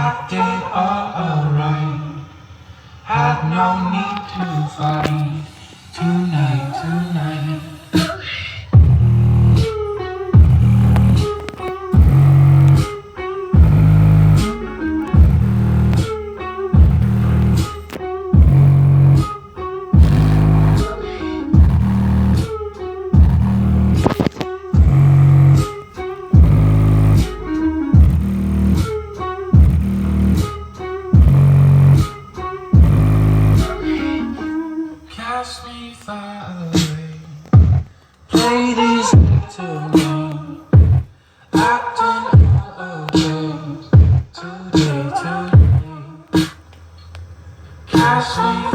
Did all alright. Had no need to fight tonight. Cast me far away. Play these little games. Acting all away. Today. Cast me